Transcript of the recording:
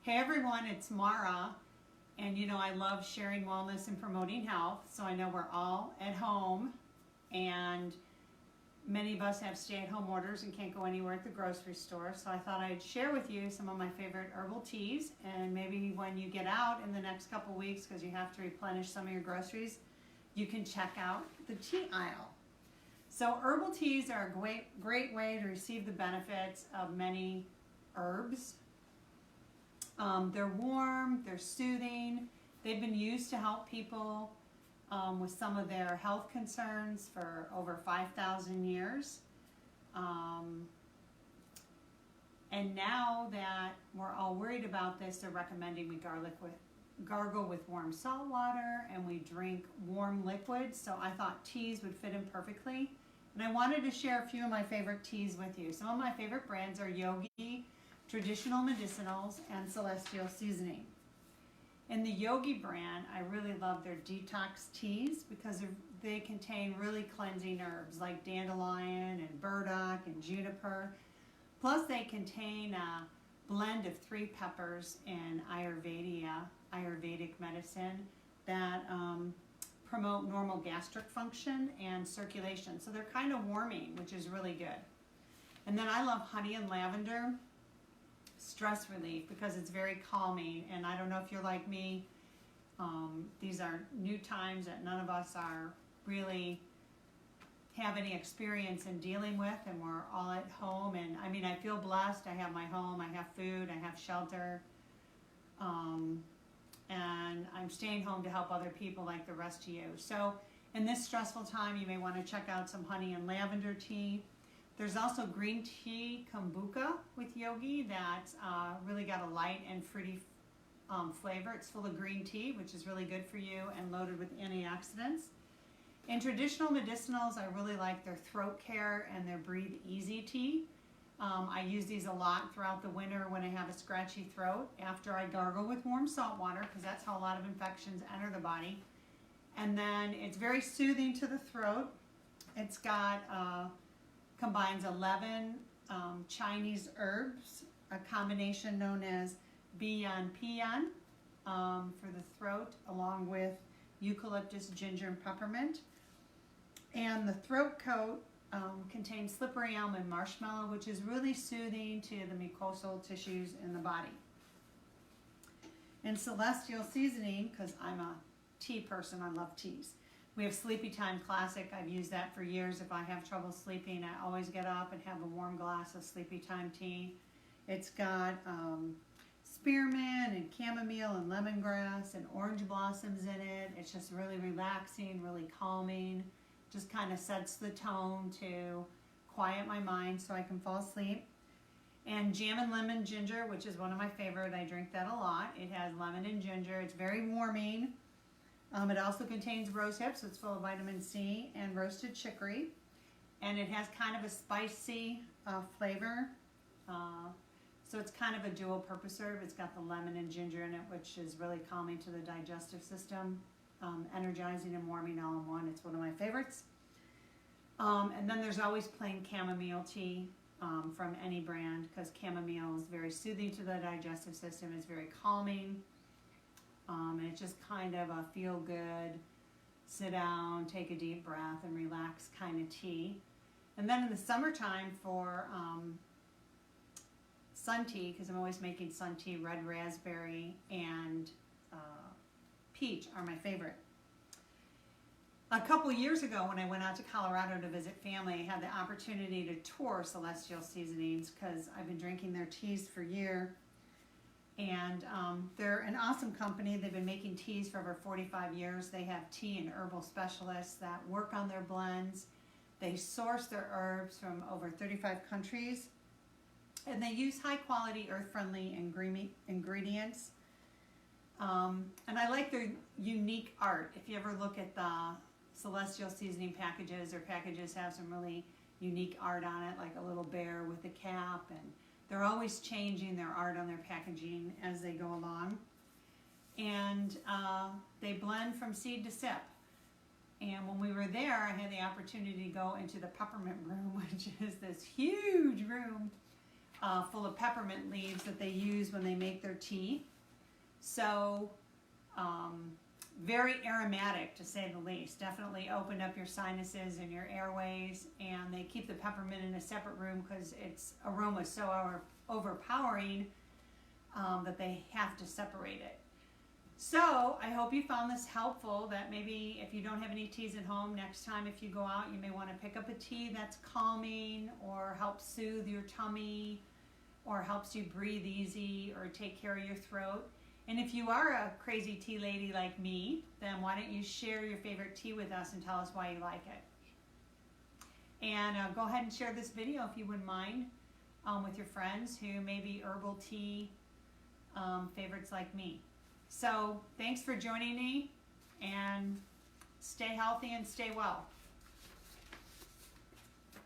Hey everyone, it's Mara, and I love sharing wellness and promoting health. So I know we're all at home, and many of us have stay-at-home orders and can't go anywhere at the grocery store. So I thought I'd share with you some of my favorite herbal teas, and maybe when you get out in the next couple weeks, because you have to replenish some of your groceries, you can check out the tea aisle. So herbal teas are a great way to receive the benefits of many herbs. They're warm, they're soothing. They've been used to help people with some of their health concerns for over 5,000 years. And now that we're all worried about this, they're recommending we gargle with warm salt water and we drink warm liquids. So I thought teas would fit in perfectly. And I wanted to share a few of my favorite teas with you. Some of my favorite brands are Yogi, Traditional Medicinals, and Celestial Seasoning. In the Yogi brand, I really love their detox teas because they contain really cleansing herbs like dandelion and burdock and juniper. Plus they contain a blend of 3 peppers in Ayurvedic medicine that promote normal gastric function and circulation. So they're kind of warming, which is really good. And then I love honey and lavender stress relief because it's very calming. And I don't know if you're like me, these are new times that none of us are really have any experience in dealing with, and we're all at home. And I mean, I feel blessed. I have my home, I have food, I have shelter, and I'm staying home to help other people like the rest of you. So in this stressful time, you may want to check out some honey and lavender tea. There's also green tea kombucha with Yogi that's really got a light and fruity flavor. It's full of green tea, which is really good for you, and loaded with antioxidants. In Traditional Medicinals, I really like their throat care and their Breathe Easy tea. I use these a lot throughout the winter when I have a scratchy throat after I gargle with warm salt water, because that's how a lot of infections enter the body. And then it's very soothing to the throat. It's got combines 11 Chinese herbs, a combination known as Bian Pian for the throat, along with eucalyptus, ginger, and peppermint. And the throat coat contains slippery elm and marshmallow, which is really soothing to the mucosal tissues in the body. And Celestial Seasoning, because I'm a tea person, I love teas. We have Sleepy Time Classic. I've used that for years. If I have trouble sleeping, I always get up and have a warm glass of Sleepy Time tea. It's got spearmint and chamomile and lemongrass and orange blossoms in it. It's just really relaxing, really calming. Just kind of sets the tone to quiet my mind so I can fall asleep. And Jam and Lemon Ginger, which is one of my favorite. I drink that a lot. It has lemon and ginger. It's very warming. It also contains rose hips, so it's full of vitamin C, and roasted chicory. And it has kind of a spicy flavor. So it's kind of a dual purpose herb. It's got the lemon and ginger in it, which is really calming to the digestive system, energizing and warming all in one. It's one of my favorites. And then there's always plain chamomile tea from any brand, because chamomile is very soothing to the digestive system. It's very calming. And it's just kind of a feel-good, sit down, take a deep breath, and relax kind of tea. And then in the summertime for sun tea, because I'm always making sun tea, red raspberry and peach are my favorite. A couple years ago when I went out to Colorado to visit family, I had the opportunity to tour Celestial Seasonings because I've been drinking their teas for years. And they're an awesome company. They've been making teas for over 45 years. They have tea and herbal specialists that work on their blends. They source their herbs from over 35 countries. And they use high quality, earth-friendly ingredients. And I like their unique art. If you ever look at the Celestial Seasoning packages, their packages have some really unique art on it, like a little bear with a cap, and they're always changing their art on their packaging as they go along. And they blend from seed to sip. And when we were there, I had the opportunity to go into the peppermint room, which is this huge room full of peppermint leaves that they use when they make their tea. So very aromatic, to say the least. Definitely open up your sinuses and your airways, and they keep the peppermint in a separate room because its aroma is so overpowering that they have to separate it. So I hope you found this helpful, that maybe if you don't have any teas at home, next time if you go out, you may want to pick up a tea that's calming or helps soothe your tummy or helps you breathe easy or take care of your throat. And if you are a crazy tea lady like me, then why don't you share your favorite tea with us and tell us why you like it. And go ahead and share this video if you wouldn't mind with your friends who may be herbal tea favorites like me. So thanks for joining me, and stay healthy and stay well.